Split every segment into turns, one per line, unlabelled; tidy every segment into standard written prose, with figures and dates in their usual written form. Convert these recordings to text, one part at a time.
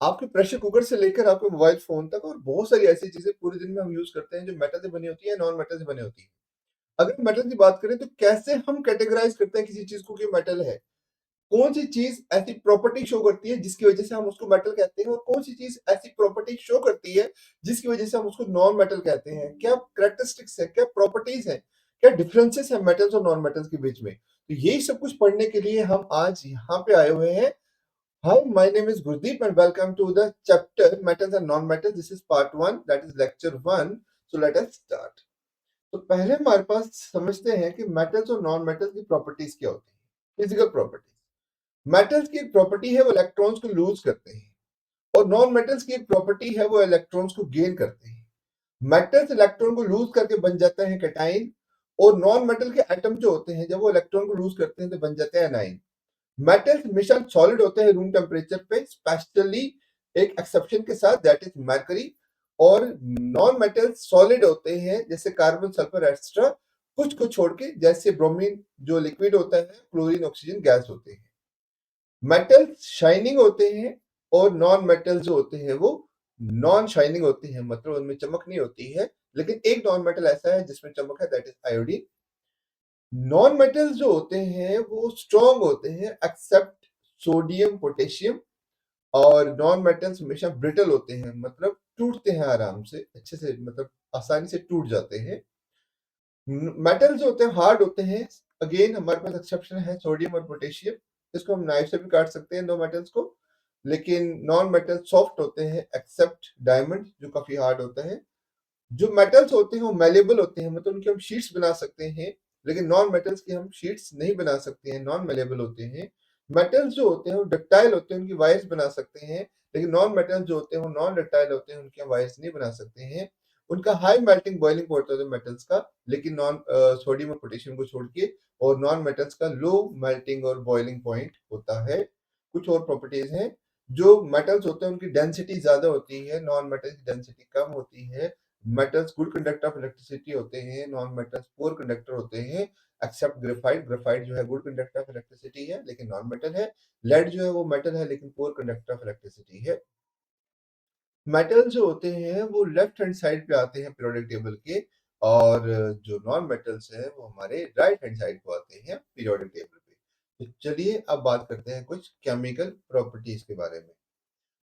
आपके pressure cooker से लेकर आपके मोबाइल फ़ोन तक और बहुत सारी ऐसी चीज़ें पूरे दिन में हम यूज़ करते हैं जो मेटल से बनी होती है, नॉन मेटल से बनी होती है। अगर मेटल की बात करें तो कैसे हम कैटेगराइज़ करते हैं किसी चीज़ को कि मेटल है? कौन-सी चीज़ ऐसी प्रॉपर्टी शो करती है जिसकी वज़ह से हम उसको मेटल कहते हैं और कौन-सी चीज़ ऐसी प्रॉपर्टी शो करती है जिसकी वज़ह से हम उसको नॉन मेटल कहते हैं? क्या कैरेक्टरिस्टिक्स है, क्या प्रॉपर्टीज़ हैं, क्या डिफरेंसेस हैं मेटल्स और नॉन मेटल्स के बीच में? तो यही सब कुछ पढ़ने के लिए हम आज यहाँ पे आए हुए हैं। Hi, my name is Gurdeep and welcome to the chapter Metals and Non-Metals. This is part 1, that is lecture 1. So let us start. तो पहले हमारे पास समझते हैं कि मेटल्स और नॉन मेटल्स की प्रॉपर्टीज क्या होती हैं। Physical properties. मेटल्स की एक प्रॉपर्टी है वो इलेक्ट्रॉन्स को लूज करते हैं और नॉन मेटल्स की एक प्रॉपर्टी है वो इलेक्ट्रॉन्स को गेन करते हैं। मेटल्स इलेक्ट्रॉन को लूज करके बन जाता है कैटाइन और नॉन मेटल के एटम जो होते हैं जब वो इलेक्ट्रॉन को लूज करते हैं तो बन जाते हैं एनाइन। मेटल्स हमेशा सॉलिड होते हैं रूम टेम्परेचर पे, स्पेशली एक एक्सेप्शन के साथ, दैट इज मरकरी। और नॉन मेटल्स सॉलिड होते हैं जैसे कार्बन, सल्फर एक्स्ट्रा, कुछ को छोड़ के, जैसे ब्रोमीन जो लिक्विड होता है, क्लोरीन, ऑक्सीजन गैस होते हैं। मेटल्स शाइनिंग होते हैं और नॉन मेटल्स जो होते हैं वो नॉन शाइनिंग होते हैं, मतलब उनमें चमक नहीं होती है। लेकिन एक नॉन मेटल ऐसा है जिसमें चमक है, that is iodine. Non metals जो होते हैं वो स्ट्रॉन्ग होते हैं एक्सेप्ट सोडियम, पोटेशियम। और नॉन मेटल्स हमेशा ब्रिटल होते हैं, मतलब टूटते हैं आराम से, अच्छे से, मतलब आसानी से टूट जाते हैं। मेटल्स जो होते हैं हार्ड होते हैं। अगेन हमारे पास एक्सेप्शन है सोडियम और पोटेशियम। इसको हम नाइफ से भी काट सकते हैं दो मेटल्स को। लेकिन नॉन मेटल सॉफ्ट होते हैं एक्सेप्ट डायमंड जो काफी हार्ड होता है। जो मेटल्स होते हैं वो मेलेबल होते हैं, मतलब उनकी हम शीट्स बना सकते हैं। लेकिन नॉन मेटल्स की हम शीट्स नहीं बना सकते हैं, नॉन मेलेबल होते हैं। मेटल्स जो होते हैं वो डक्टाइल होते हैं, उनकी वायर्स बना सकते हैं। लेकिन नॉन मेटल्स जो होते हैं वो नॉन डक्टाइल होते हैं, उनकी हम वायर्स नहीं बना सकते हैं। उनका हाई मेल्टिंग बॉइलिंग पॉइंट होता है मेटल्स का, लेकिन नॉन सोडियम और पोटेशियम को छोड़ के। और नॉन मेटल्स का लो मेल्टिंग और बॉइलिंग पॉइंट होता है। कुछ और प्रॉपर्टीज हैं। जो मेटल्स होते हैं उनकी डेंसिटी ज्यादा होती है, नॉन मेटल्स की डेंसिटी कम होती है। Metals good conductor of electricity होते हैं, नॉन मेटल्स पुअर कंडक्टर होते हैं। एक्सेप्ट ग्रेफाइट, ग्रेफाइट जो है गुड कंडक्टर ऑफ इलेक्ट्रिसिटी है लेकिन नॉन मेटल है। लेड जो है वो मेटल है लेकिन पुअर कंडक्टर ऑफ इलेक्ट्रिसिटी है। मेटल जो होते हैं वो लेफ्ट हैंड साइड पे आते हैं पीरियोडिक टेबल के। और जो नॉन मेटल्स है वो हमारे राइट हैंड साइड को आते हैं पीरियोडिक टेबल पे। तो चलिए अब बात करते हैं कुछ केमिकल प्रॉपर्टीज के बारे में।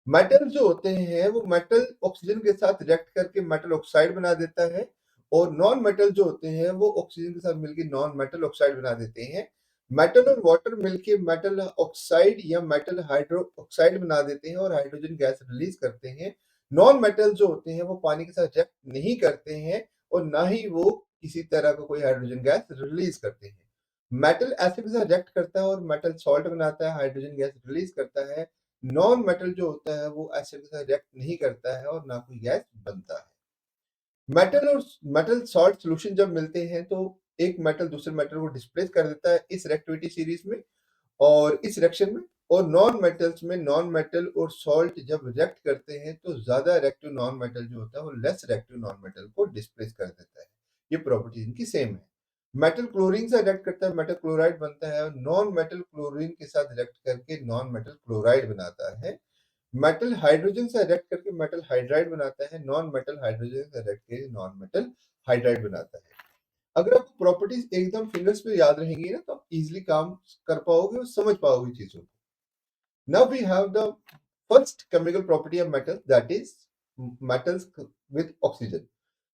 मेटल जो होते हैं वो मेटल ऑक्सीजन के साथ रिएक्ट करके मेटल ऑक्साइड बना देता है। और नॉन मेटल जो होते हैं वो ऑक्सीजन के साथ मिलकर नॉन मेटल ऑक्साइड बना देते हैं। मेटल और वाटर मिलके मेटल ऑक्साइड या मेटल हाइड्रो ऑक्साइड बना देते हैं और हाइड्रोजन गैस रिलीज करते हैं। नॉन मेटल जो होते हैं वो पानी के साथ रिएक्ट नहीं करते हैं और ना ही वो किसी तरह का कोई हाइड्रोजन गैस रिलीज करते हैं। मेटल एसिड के साथ रिएक्ट करता है और मेटल सॉल्ट बनाता है, हाइड्रोजन गैस रिलीज करता है। नॉन मेटल जो होता है वो एसिड के साथ रिएक्ट नहीं करता है और ना कोई गैस बनता है। मेटल और मेटल सॉल्ट सॉल्यूशन जब मिलते हैं तो एक मेटल दूसरे मेटल को डिस्प्लेस कर देता है इस रिएक्टिविटी सीरीज में और इस रिएक्शन में। और नॉन मेटल्स में नॉन मेटल और सॉल्ट जब रिएक्ट करते हैं तो ज्यादा रिएक्टिव नॉन मेटल जो होता है वो लेस रिएक्टिव नॉन मेटल को डिस्प्लेस कर देता है। ये प्रॉपर्टी इनकी सेम है। मेटल क्लोरीन से रिएक्ट करता है, मेटल क्लोराइड बनता है। नॉन मेटल क्लोरीन के साथ रिएक्ट करके नॉन मेटल क्लोराइड बनाता है। मेटल हाइड्रोजन से रिएक्ट करके मेटल हाइड्राइड बनाता है। नॉन मेटल हाइड्रोजन से रिएक्ट करके नॉन मेटल हाइड्राइड बनाता है। अगर आपको प्रॉपर्टीज एकदम फिंगर्स पे याद रहेंगी ना तो आप इजीली काम कर पाओगे और समझ पाओगे चीजों को। Now we have the first chemical property of metal, that is metals with oxygen.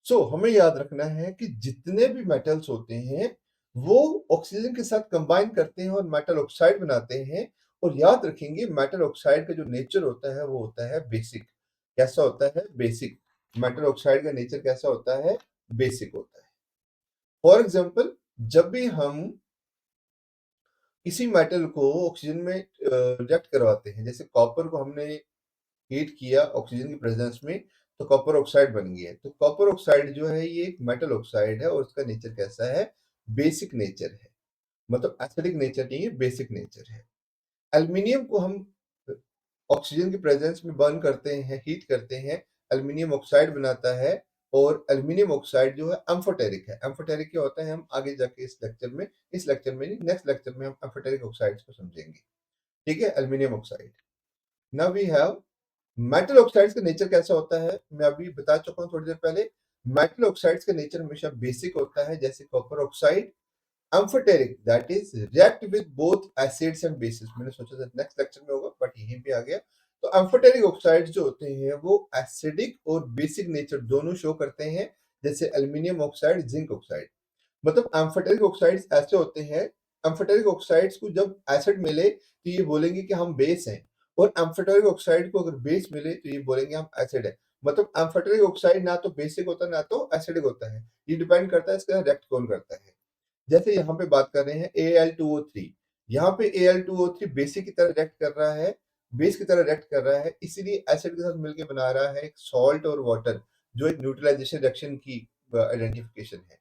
So हमें याद रखना है कि जितने भी मेटल्स होते हैं वो ऑक्सीजन के साथ कंबाइन करते हैं और मेटल ऑक्साइड बनाते हैं। और याद रखेंगे मेटल ऑक्साइड का जो नेचर होता है वो होता है बेसिक। कैसा होता है? बेसिक। मेटल ऑक्साइड का नेचर कैसा होता है? बेसिक होता है। फॉर एग्जाम्पल, जब भी हम किसी मेटल को ऑक्सीजन में रिएक्ट करवाते हैं, जैसे कॉपर को हमने हीट किया ऑक्सीजन की प्रेजेंस में तो कॉपर ऑक्साइड बन गया। तो कॉपर ऑक्साइड जो है ये एक मेटल ऑक्साइड है और उसका नेचर कैसा है? बेसिक नेचर है, मतलब एसिडिक नेचर नहीं है, बेसिक नेचर है। एल्यूमिनियम को हम ऑक्सीजन की प्रेजेंस में बर्न करते हैं, हीट करते हैं, एल्यूमिनियम ऑक्साइड बनाता है। और एल्यूमिनियम ऑक्साइड जो है एम्फोटेरिक है। एम्फोटेरिक क्या होता है हम आगे जाके इस लेक्चर में नहीं, नेक्स्ट लेक्चर में हम एम्फोटेरिक ऑक्साइड्स को समझेंगे। ठीक है, aluminium oxide. Now we have metal oxides का नेचर कैसा होता है, मैं अभी बता चुका हूँ थोड़ी देर पहले। मेटल ऑक्साइड्स का नेचर हमेशा बेसिक होता है, जैसे copper oxide. Amphoteric, that is react with both acids and bases. मैंने सोचा था नेक्स्ट लेक्चर में होगा, बट यहीं पे आ गया। तो एम्फोटेरिक ऑक्साइड्स जो होते हैं वो एसिडिक और बेसिक नेचर दोनों शो करते हैं, जैसे एल्यूमिनियम ऑक्साइड, जिंक ऑक्साइड। मतलब एम्फोटेरिक ऑक्साइड्स ऐसे होते हैं, एम्फोटेरिक ऑक्साइड्स को जब एसिड मिले तो ये बोलेंगे कि हम बेस हैं, और एम्फोटेरिक ऑक्साइड को अगर बेस मिले तो ये बोलेंगे हम एसिड है। मतलब एम्फोटेरिक ऑक्साइड ना तो बेसिक होता है ना तो एसिडिक होता है, ये डिपेंड करता है इसका रिएक्ट कौन करता है। जैसे यहाँ पे बात कर रहे हैं Al2O3, यहाँ पे Al2O3 बेसिक की तरह रिएक्ट कर रहा है, बेस की तरह रिएक्ट कर रहा है, इसीलिए एसिड के साथ मिलकर बना रहा है एक सॉल्ट और वाटर, जो एक न्यूट्रलाइजेशन रिएक्शन की आइडेंटिफिकेशन है।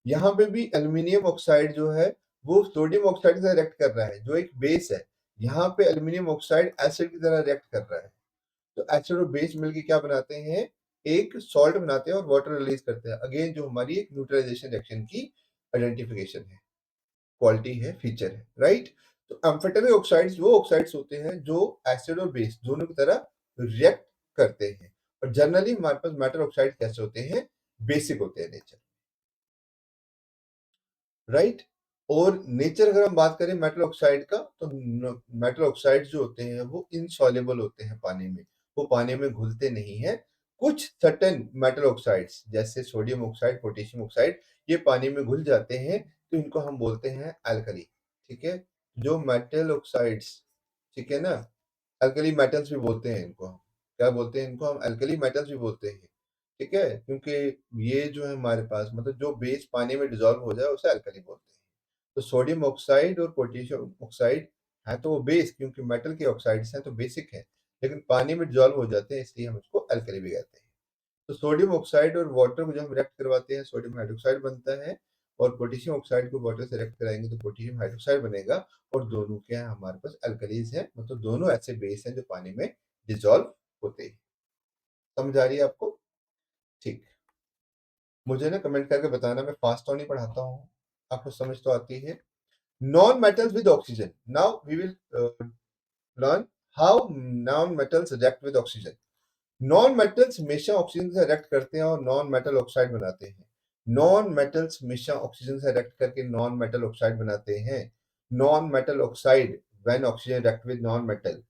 यहाँ पे भी एल्यूमिनियम ऑक्साइड जो है वो सोडियम ऑक्साइड के साथ रिएक्ट कर रहा है, जो एक बेस है। यहाँ पे एल्यूमिनियम ऑक्साइड एसिड की तरह रिएक्ट कर रहा है। तो एसिड और बेस मिलके क्या बनाते हैं, एक सॉल्ट बनाते हैं और वाटर रिलीज करते हैं। अगेन जो हमारी एक न्यूट्रलाइजेशन रिएक्शन की आइडेंटिफिकेशन है, क्वालिटी है, फीचर है, राइट। तो एम्फेटेरिक ऑक्साइड्स वो ऑक्साइड्स होते हैं जो एसिड और बेस दोनों की तरह रिएक्ट करते हैं। और जनरली हमारे पास मेटल ऑक्साइड कैसे होते हैं, बेसिक होते हैं नेचर, राइट। और नेचर अगर हम बात करें मेटल ऑक्साइड का, तो मेटल ऑक्साइड जो होते हैं वो इनसॉल्युबल होते हैं पानी में, वो पानी में घुलते नहीं है। कुछ सर्टेन मेटल ऑक्साइड्स जैसे सोडियम ऑक्साइड, पोटेशियम ऑक्साइड, ये पानी में घुल जाते हैं, तो इनको हम बोलते हैं अल्कली। ठीक है, जो मेटल ऑक्साइड्स, ठीक है ना, अल्कली मेटल्स भी बोलते हैं इनको हम। क्या बोलते हैं इनको हम, अल्कली मेटल्स भी बोलते हैं। ठीक है, क्योंकि ये जो है हमारे पास, मतलब जो बेस पानी में डिजोल्व हो जाए उसे अल्कली बोलते हैं। तो सोडियम ऑक्साइड और पोटेशियम ऑक्साइड है तो वो बेस, क्योंकि मेटल के ऑक्साइड्स हैं तो बेसिक है, लेकिन पानी में डिजोल्व हो जाते हैं, इसलिए हम इसको अल्कली भी कहते हैं। तो सोडियम ऑक्साइड और वाटर को जब हम रिएक्ट करवाते हैं, सोडियम हाइड्रोक्साइड बनता है, और पोटेशियम ऑक्साइड को वाटर से रिएक्ट कराएंगे तो पोटेशियम हाइड्रोक्साइड बनेगा। और दोनों क्या है, हमारे पास अल्कलीज हैं, मतलब दोनों ऐसे बेस हैं जो पानी में डिजोल्व होते हैं। समझ आ रही है आपको? ठीक। मुझे ना कमेंट करके बताना, मैं फास्ट तो नहीं पढ़ाता हूँ, आपको समझ तो आती है। Non metals with oxygen, now we will learn how non metals react with oxygen. Non metals हमेशा ऑक्सीजन से रिएक्ट करते हैं और नॉन मेटल ऑक्साइड बनाते हैं। नॉन मेटल्स हमेशा ऑक्सीजन से रिएक्ट करके नॉन मेटल ऑक्साइड बनाते हैं। Non metal oxide when oxygen react with non metal.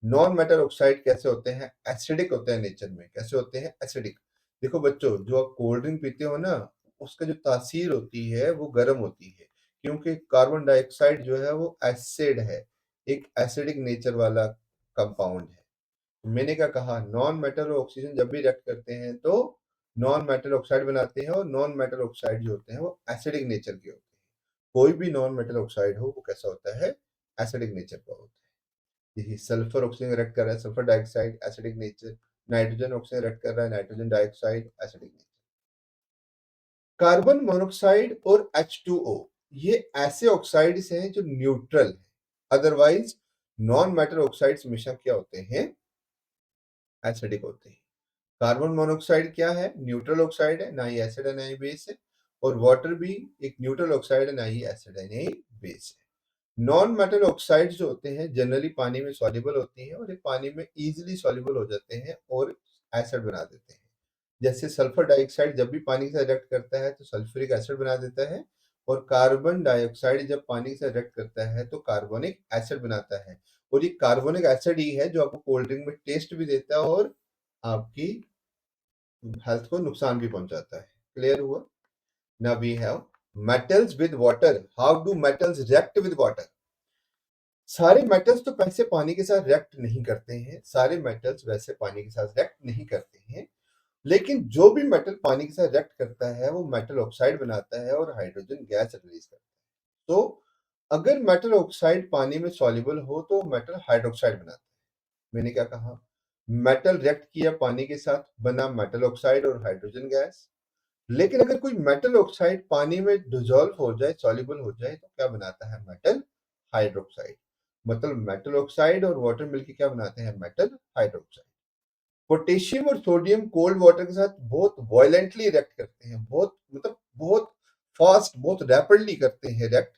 Non metal oxide कैसे होते हैं, एसिडिक होते हैं नेचर में। कैसे होते हैं, एसिडिक। देखो बच्चों, जो आप कोल्ड ड्रिंक पीते हो ना, उसका जो तासीर होती है वो गर्म होती है, क्योंकि कार्बन डाइऑक्साइड जो है वो एसिड है, एक एसिडिक नेचर वाला कंपाउंड है। मैंने क्या कहा, नॉन मेटल और ऑक्सीजन जब भी रिएक्ट करते हैं तो नॉन मेटल ऑक्साइड बनाते हैं, और नॉन मेटल ऑक्साइड जो होते हैं वो एसिडिक नेचर के होते हैं। कोई भी नॉन मेटल ऑक्साइड हो वो कैसा होता है, एसिडिक नेचर का होता है। यही सल्फर ऑक्सीजन रिएक्ट कर रहा है, sulphur dioxide acidic nature. Nitrogen oxygen react कर रहा है, nitrogen dioxide acidic nature. Carbon monoxide और H2O, ये ऐसे ऑक्साइड्स हैं जो न्यूट्रल है। अदरवाइज नॉन मेटल ऑक्साइड्स हमेशा क्या होते हैं, एसिडिक होते हैं। कार्बन मोनोऑक्साइड क्या है, न्यूट्रल ऑक्साइड है, ना ही एसिड है ना ही बेस है। और वाटर भी एक न्यूट्रल ऑक्साइड है, ना ही एसिड है ना ही बेस है। नॉन मेटल ऑक्साइड जो होते हैं जनरली पानी में सॉल्युबल होती हैं, और ये पानी में इजीली सॉल्युबल हो जाते हैं और एसिड बना देते हैं। जैसे सल्फर डाइऑक्साइड जब भी पानी के साथ रिएक्ट करता है तो सल्फ्यूरिक एसिड बना देता है, और कार्बन डाइऑक्साइड जब पानी के साथ रिएक्ट करता है तो कार्बोनिक एसिड बनाता है। और ये कार्बोनिक एसिड ही है जो आपको कोल्ड ड्रिंक में टेस्ट भी देता है और आपकी हेल्थ को नुकसान भी पहुंचाता है। क्लियर हुआ? Now we have metals with water. How do metals react with water? सारे मेटल्स तो वैसे पानी के साथ रिएक्ट नहीं करते हैं, सारे मेटल्स वैसे पानी के साथ रिएक्ट नहीं करते हैं, लेकिन जो भी मेटल पानी के साथ रिएक्ट करता है वो मेटल ऑक्साइड बनाता है और हाइड्रोजन गैस रिलीज करता है। तो अगर मेटल ऑक्साइड पानी में सॉल्युबल हो तो मेटल हाइड्रोक्साइड बनाता है। मैंने क्या कहा, मेटल रिएक्ट किया पानी के साथ, बना मेटल ऑक्साइड और हाइड्रोजन गैस। लेकिन अगर कोई मेटल ऑक्साइड पानी में डिसॉल्व हो जाए, सॉल्युबल हो जाए, तो क्या बनाता है, मेटल हाइड्रोक्साइड। मतलब मेटल ऑक्साइड और वाटर मिलकर क्या बनाते हैं, मेटल हाइड्रोक्साइड। पोटेशियम और सोडियम कोल्ड वाटर के साथ बहुत वायलेंटली रिएक्ट करते हैं, बहुत मतलब बहुत फास्ट, बहुत रैपिडली करते हैं रिएक्ट।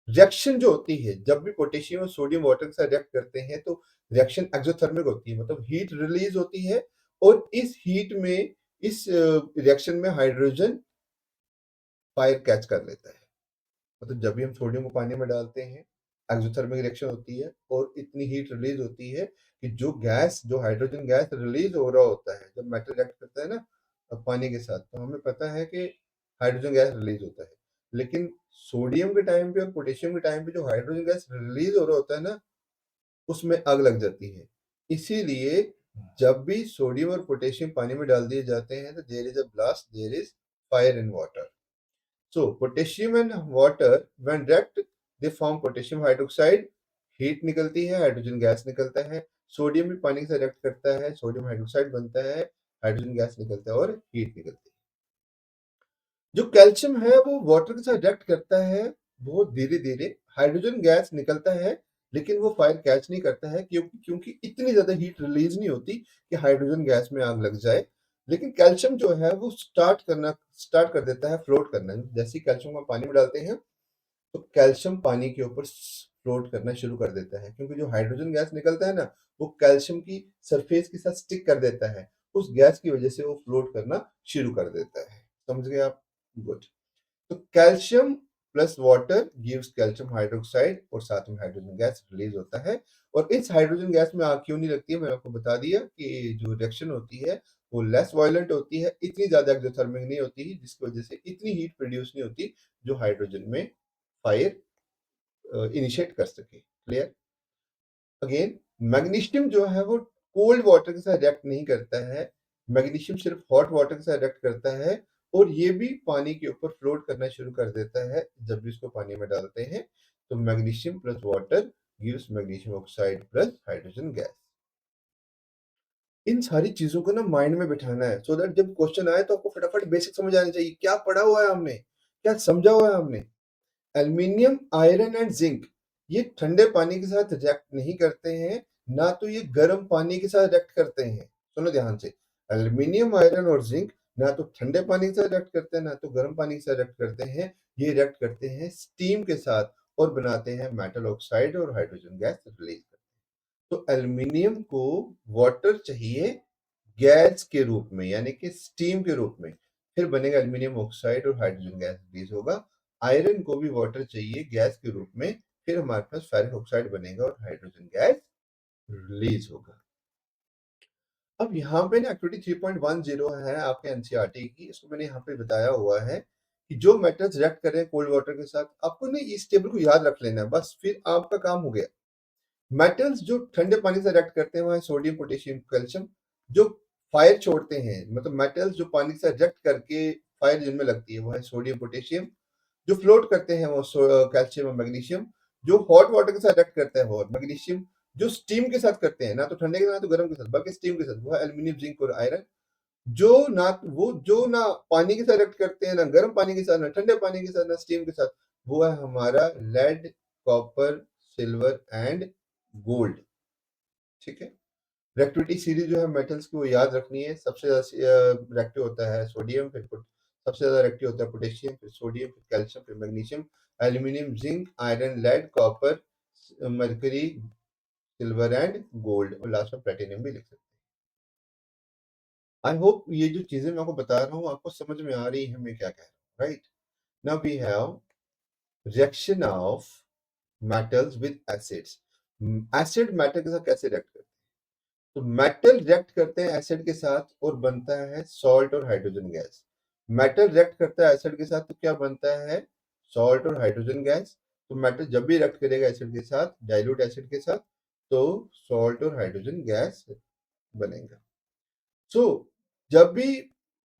रिएक्शन जो होती है, जब भी पोटेशियम और सोडियम वाटर के साथ रिएक्ट करते हैं तो रिएक्शन एक्सोथर्मिक होती है, मतलब हीट रिलीज होती है और इस हीट में इस रिएक्शन में हाइड्रोजन फायर कैच कर लेता है। मतलब जब भी हम सोडियम को पानी में डालते हैं, एक्सोथर्मिक रिएक्शन होती है और इतनी हीट रिलीज होती है कि जो हाइड्रोजन गैस रिलीज हो रहा होता है, जब मेटल रिएक्ट करता है ना पानी के साथ, तो हमें पता है कि हाइड्रोजन गैस रिलीज होता है। लेकिन सोडियम के टाइम पे और पोटेशियम के टाइम पे जो हाइड्रोजन गैस रिलीज हो रहा होता है ना, उसमें आग लग जाती है। इसीलिए जब भी सोडियम और पोटेशियम पानी में डाल दिए जाते हैं तो there is a blast, there is fire in water. So potassium and water when react they form potassium hydroxide, heat निकलती है, हाइड्रोजन गैस निकलता है। सोडियम भी पानी के साथ रिएक्ट करता है, सोडियम हाइड्रोक्साइड बनता है, हाइड्रोजन गैस निकलता है और हीट निकलती है। जो कैल्शियम है वो वाटर के साथ रिएक्ट करता है, बहुत धीरे धीरे हाइड्रोजन गैस निकलता है, लेकिन वो फायर कैच नहीं करता है क्योंकि इतनी ज्यादा हीट रिलीज नहीं होती कि हाइड्रोजन गैस में आग लग जाए। लेकिन कैल्शियम जो है वो स्टार्ट कर देता है फ्लोट करना। जैसे ही कैल्शियम को हम पानी में डालते हैं तो कैल्शियम पानी के ऊपर फ्लोट करना शुरू कर देता है, क्योंकि जो हाइड्रोजन गैस निकलता है ना, वो कैल्शियम की सरफेस के साथ स्टिक कर देता है। उस गैस की वजह से वो फ्लोट करना शुरू कर देता है। समझ गए आप? गुड। तो calcium plus water gives calcium hydroxide और साथ में हाइड्रोजन गैस रिलीज होता है। और इस हाइड्रोजन गैस में आग क्यों नहीं लगती है, मैंने आपको बता दिया कि जो रिएक्शन होती है वो लेस वायलेंट होती है, इतनी ज्यादा एक्सोथर्मिक नहीं होती है, जिसकी वजह से इतनी हीट प्रोड्यूस नहीं होती जो हाइड्रोजन में फायर इनिशिएट कर सके। क्लियर? अगेन मैग्नीशियम जो है वो कोल्ड वाटर के साथ रिएक्ट नहीं करता है, मैग्नीशियम सिर्फ हॉट वाटर के साथ रिएक्ट करता है और ये भी पानी के ऊपर फ्लोट करना शुरू कर देता है जब भी इसको पानी में डालते हैं। तो magnesium plus water gives magnesium oxide plus hydrogen gas. इन सारी चीजों को ना माइंड में बिठाना है, सो दैट जब क्वेश्चन आए तो आपको फटाफट बेसिक समझ आनी चाहिए, क्या पढ़ा हुआ है हमने, क्या समझा हुआ है हमने। एल्युमिनियम, आयरन एंड जिंक ये ठंडे पानी के साथ रिएक्ट नहीं करते हैं, ना तो ये गर्म पानी के साथ रिएक्ट करते हैं। सुनो ध्यान से, एल्युमिनियम, आयरन और जिंक ना तो ठंडे पानी के साथ रिएक्ट करते हैं, ना तो गर्म पानी के साथ रिएक्ट करते हैं। ये रिएक्ट करते हैं स्टीम के साथ और बनाते हैं मेटल ऑक्साइड और हाइड्रोजन गैस रिलीज करते हैं। तो एल्युमिनियम को वाटर चाहिए गैस के रूप में, यानी कि स्टीम के रूप में, फिर बनेगा एल्युमिनियम ऑक्साइड और हाइड्रोजन गैस रिलीज होगा। आयरन को भी वाटर चाहिए गैस के रूप में, फिर हमारे पास फेरिक ऑक्साइड बनेगा और हाइड्रोजन गैस रिलीज होगा। अब यहाँ पे ना एक्टिविटी 3.10 है आपके एनसीईआरटी की, इसको मैंने यहाँ पे बताया हुआ है कि जो मेटल्स रिएक्ट कर रहे हैं कोल्ड वाटर के साथ, आपको ना इस टेबल को याद रख लेना है, बस फिर आपका काम हो गया। मेटल्स जो ठंडे पानी से रिएक्ट करते हैं वो है सोडियम, पोटेशियम, कैल्शियम। जो फायर छोड़ते हैं, मतलब मेटल्स जो पानी से रिएक्ट करके फायर जिनमें लगती है वो है सोडियम, पोटेशियम। जो फ्लोट करते हैं वो कैल्शियम और मैग्नीशियम। जो हॉट वाटर के साथ रिएक्ट करता है वो मैग्नीशियम। जो स्टीम के साथ करते हैं, ना तो ठंडे के साथ ना तो गर्म के साथ, बल्कि स्टीम के साथ, वो है एल्यूमिनियम, जिंक और आयरन। जो ना पानी के साथ रिएक्ट करते हैं, ना गर्म पानी के साथ, ना ठंडे पानी के साथ, ना स्टीम के साथ, वो है हमारा lead, copper, silver and gold. ठीक है? रिएक्टिविटी सीरीज जो है मेटल्स की वो याद रखनी है। सबसे ज्यादा रिएक्टिव होता है सोडियम, सबसे ज्यादा रिएक्टिव होता है पोटेशियम, फिर सोडियम, फिर कैल्शियम, फिर magnesium, aluminium, zinc, iron, lead, copper, mercury, silver and gold, और लास्ट में प्लेटिनियम भी लिख सकते हैं। आई होप ये जो चीजें मैं आपको बता रहा हूँ आपको समझ में आ रही है मैं क्या कह रहा हूँ। Right? Now we have reaction of metals with acids. Acid metal के साथ कैसे रिएक्ट करते हैं? तो मेटल रिएक्ट करते हैं एसिड के साथ और बनता है सॉल्ट और हाइड्रोजन गैस। मेटल रिएक्ट करता है एसिड के साथ तो क्या बनता है? सॉल्ट और हाइड्रोजन गैस। तो मेटल जब भी रिएक्ट करेगा एसिड के साथ, डाइल्यूट एसिड के साथ, तो सॉल्ट और हाइड्रोजन गैस बनेगा। सो जब भी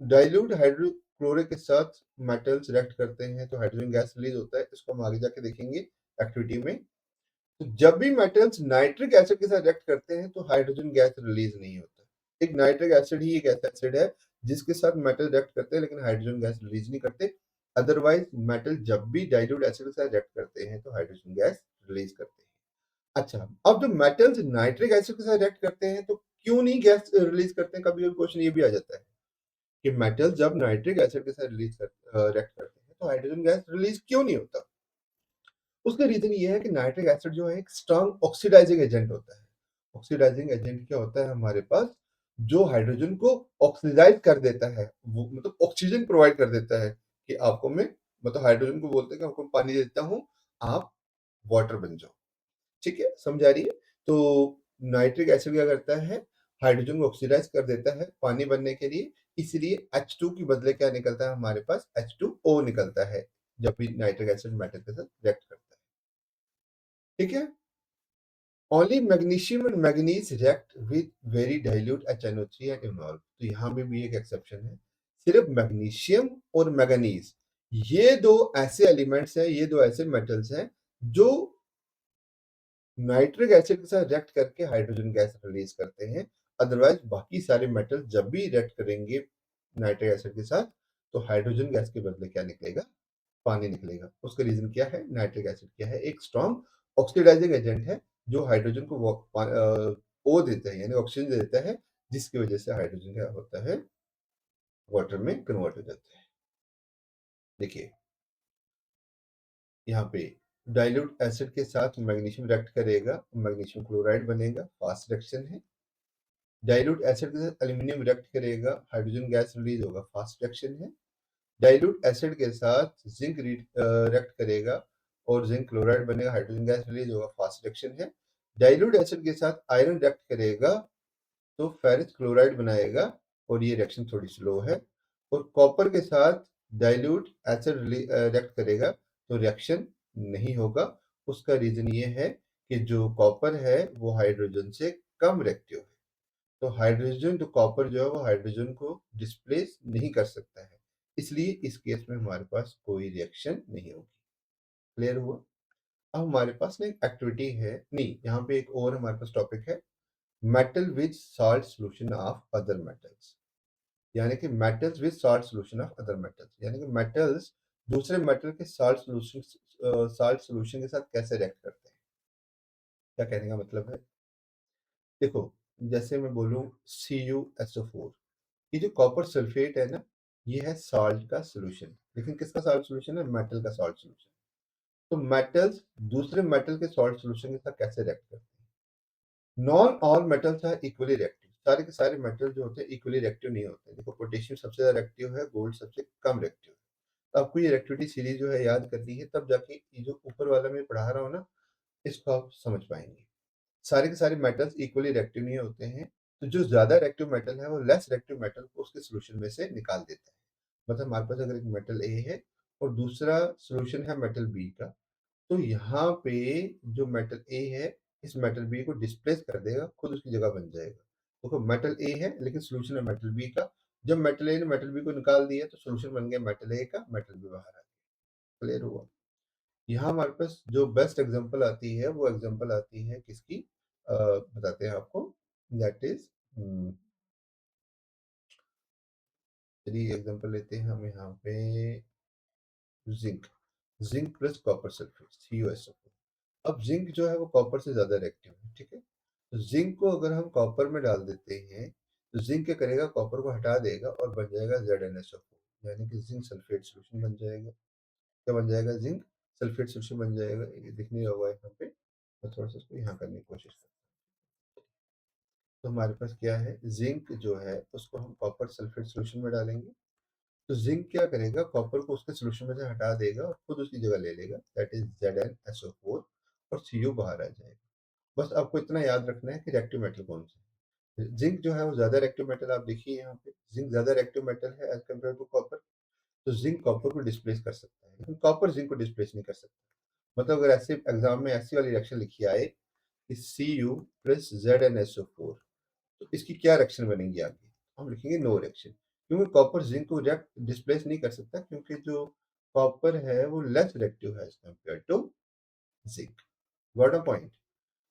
डाइल्यूट हाइड्रोक्लोरिक के साथ मेटल्स रिएक्ट करते हैं तो हाइड्रोजन गैस रिलीज होता है। इसको हम आगे जाके देखेंगे एक्टिविटी में। तो जब भी मेटल्स नाइट्रिक एसिड के साथ रिएक्ट करते हैं तो हाइड्रोजन गैस रिलीज नहीं होता। एक नाइट्रिक एसिड ही एक ऐसा एसिड है जिसके साथ मेटल रिएक्ट करते हैं लेकिन हाइड्रोजन गैस रिलीज नहीं करते। अदरवाइज मेटल जब भी डाइल्यूट एसिड के साथ रिएक्ट करते हैं तो हाइड्रोजन गैस रिलीज करते हैं। अच्छा, अब जो मेटल्स नाइट्रिक एसिड के साथ रिएक्ट करते हैं तो क्यों नहीं गैस रिलीज करते हैं? कभी कभी क्वेश्चन ये भी आ जाता है कि मेटल जब नाइट्रिक एसिड के साथ रिएक्ट करते हैं तो हाइड्रोजन गैस रिलीज क्यों नहीं होता? उसका रीज़न ये है कि नाइट्रिक एसिड जो है एक स्ट्रॉन्ग ऑक्सीडाइजिंग एजेंट होता है। ऑक्सीडाइजिंग एजेंट क्या होता है हमारे पास, जो हाइड्रोजन को ऑक्सीडाइज़ कर देता है, वो मतलब ऑक्सीजन प्रोवाइड कर देता है कि आपको मैं मतलब हाइड्रोजन को बोलते हैं कि आपको मैं पानी देता हूँ, आप वाटर बन जाओ। ठीक है? समझ आ रही है? तो नाइट्रिक एसिड क्या करता है, हाइड्रोजन को ऑक्सीडाइज़ कर देता है पानी बनने के लिए, इसलिए H2 के बदले क्या निकलता है हमारे पास, H2O निकलता है, जब भी नाइट्रिक एसिड मेटल के साथ रिएक्ट करता है। ठीक है? Only magnesium and manganese react with very dilute HNO3 and involve. तो यहाँ पे भी एक एक्सेप्शन है। सिर्फ मैग्नीशियम और मैंगनीज, ये दो ऐसे एलिमेंट्स हैं, ये दो ऐसे मेटल्स हैं जो नाइट्रिक एसिड के साथ रिएक्ट करके हाइड्रोजन गैस रिलीज करते हैं। अदरवाइज बाकी सारे मेटल जब भी रिएक्ट करेंगे नाइट्रिक एसिड के साथ, तो हाइड्रोजन गैस के बदले क्या निकलेगा, पानी निकलेगा। उसका रीजन क्या है, नाइट्रिक एसिड क्या है, एक स्ट्रॉन्ग ऑक्सीडाइजिंग एजेंट है जो हाइड्रोजन को ओ देता है, यानी ऑक्सीजन दे देता है, जिसकी वजह से हाइड्रोजन क्या होता है, वाटर में कन्वर्ट हो जाता है। देखिए यहाँ पे डाइल्यूट एसिड के साथ मैग्नीशियम रिएक्ट करेगा, मैग्नीशियम क्लोराइड बनेगा, फास्ट रिएक्शन है। डाइल्यूट एसिड के साथ एल्यूमिनियम रिएक्ट करेगा, हाइड्रोजन गैस रिलीज होगा, फास्ट रिएक्शन है। डाइल्यूट एसिड के साथ जिंक रिएक्ट करेगा और जिंक क्लोराइड बनेगा, हाइड्रोजन गैस रिलीज होगा, फास्ट रिएक्शन है। डाइल्यूट एसिड के साथ आयरन रिएक्ट करेगा तो फेरस क्लोराइड बनाएगा और ये रिएक्शन थोड़ी स्लो है। और कॉपर के साथ डाइल्यूट एसिड रिएक्ट करेगा तो रिएक्शन नहीं होगा। उसका रीजन ये है कि जो कॉपर है वो हाइड्रोजन से कम रिएक्टिव है, तो हाइड्रोजन जो कॉपर जो है वो हाइड्रोजन को डिस्प्लेस नहीं कर सकता है, इसलिए इस केस में हमारे पास कोई रिएक्शन नहीं होगी। क्लियर हुआ? अब हमारे पास ना एक एक्टिविटी है, नहीं यहाँ पे एक और हमारे पास टॉपिक है, metal with salt solution of other metals. यानी कि metals with salt solution of other metals, यानी कि मेटल्स दूसरे मेटल के साल्ट सॉल्यूशन के साथ कैसे रिएक्ट करते हैं। क्या कहने का मतलब है, देखो जैसे मैं बोलूं CuSO4, ये जो कॉपर सल्फेट है ना, ये है साल्ट का सॉल्यूशन, लेकिन किसका साल्ट सॉल्यूशन है, मेटल का साल्ट सॉल्यूशन। तो मेटल्स दूसरे मेटल के साल्ट सॉल्यूशन के साथ कैसे रिएक्ट करते हैं। Non all metals are equally reactive, सारे के सारे मेटल जो होते हैं इक्वली रिएक्टिव नहीं होते। देखो पोटेशियम सबसे ज्यादा रिएक्टिव है, गोल्ड सबसे कम रिएक्टिव है। तो आपको ये रिएक्टिविटी सीरीज जो है याद करनी है, तब जाके ये जो ऊपर वाला मैं पढ़ा रहा हूँ ना, इसको आप समझ पाएंगे। सारे के सारे मेटल्स इक्वली रिएक्टिव नहीं होते हैं, तो जो ज्यादा रिएक्टिव मेटल है वो लेस रिएक्टिव मेटल को उसके सॉल्यूशन में से निकाल देता है। मतलब हमारे पास अगर एक मेटल ए है और दूसरा सॉल्यूशन है मेटल बी का, तो यहाँ पे जो मेटल ए है इस मेटल बी को डिस्प्लेस कर देगा, खुद उसकी जगह बन जाएगा। देखो मेटल ए है लेकिन सॉल्यूशन है मेटल बी का, जब मेटल ए ने मेटल बी को निकाल दिया तो सॉल्यूशन बन गया मेटल ए का, मेटल बी बाहर आ गया। क्लियर हुआ? यहाँ हमारे पास जो बेस्ट एग्जांपल आती है वो एग्जांपल आती है किसकी, बताते हैं आपको, दैट इज, चलिए एग्जांपल लेते हैं हम यहाँ पे, zinc. Zinc plus copper sulphate CuSO4। अब जिंक जो है वो कॉपर से ज्यादा रिएक्टिव है, ठीक है। तो जिंक को अगर हम कॉपर में डाल देते हैं तो जिंक क्या करेगा, कॉपर को हटा देगा और बन जाएगा ZnSO4, यानी कि जिंक सल्फेट सोल्यूशन बन जाएगा। क्या बन जाएगा, जिंक सल्फेट सोल्यूशन बन जाएगा। ये दिख नहीं होगा यहाँ पे, मैं थोड़ा सा इसको यहाँ करने की कोशिश करता हूँ। तो हमारे पास क्या है, जिंक जो है उसको हम कॉपर सल्फेट सोल्यूशन में डालेंगे, तो जिंक क्या करेगा, कॉपर को उसके सोल्यूशन में से हटा देगा और खुद उसकी जगह ले लेगा, दैट इज ZnSO4, और Cu बाहर आ जाएगा। बस आपको इतना याद रखना है कि रिएक्टिव मेटल कौन सा है। जिंक जो है वो ज्यादा रिएक्टिव मेटल, आप देखिए यहाँ पे जिंक ज्यादा रिएक्टिव मेटल है एज कम्पेयर टू कॉपर। तो जिंक कॉपर को डिस्प्लेस कर सकता है लेकिन कॉपर जिंक को डिस्प्लेस नहीं कर सकता। मतलब अगर ऐसे एग्जाम में ऐसी वाली रिएक्शन लिखी आए कि Cu प्लस ZnSO4, तो इसकी क्या रिएक्शन बनेगी आगे, हम लिखेंगे नो रिएक्शन, क्योंकि कॉपर जिंक को डिस्प्लेस नहीं कर सकता, क्योंकि जो कॉपर है वो लेस रिएक्टिव है as compare to zinc. Got a point?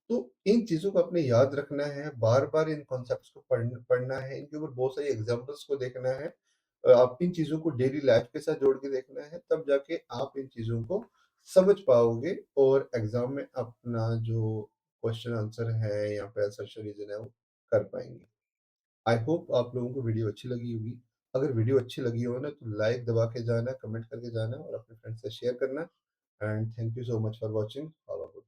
तो इन चीजों को आपने याद रखना है, बार बार इन कॉन्सेप्ट्स को पढ़ना है, इनके ऊपर बहुत सारी एग्जांपल्स को देखना है। आप इन चीजों को डेली लाइफ के साथ जोड़ के देखना है, तब जाके आप इन चीजों को समझ पाओगे और एग्जाम में अपना जो क्वेश्चन आंसर है या फिर assertion रीजन है वो कर पाएंगे। आई होप आप लोगों को वीडियो अच्छी लगी होगी। अगर वीडियो अच्छी लगी हो ना तो लाइक दबा के जाना, कमेंट करके जाना और अपने फ्रेंड्स से शेयर करना। And thank you so much for watching. Have a good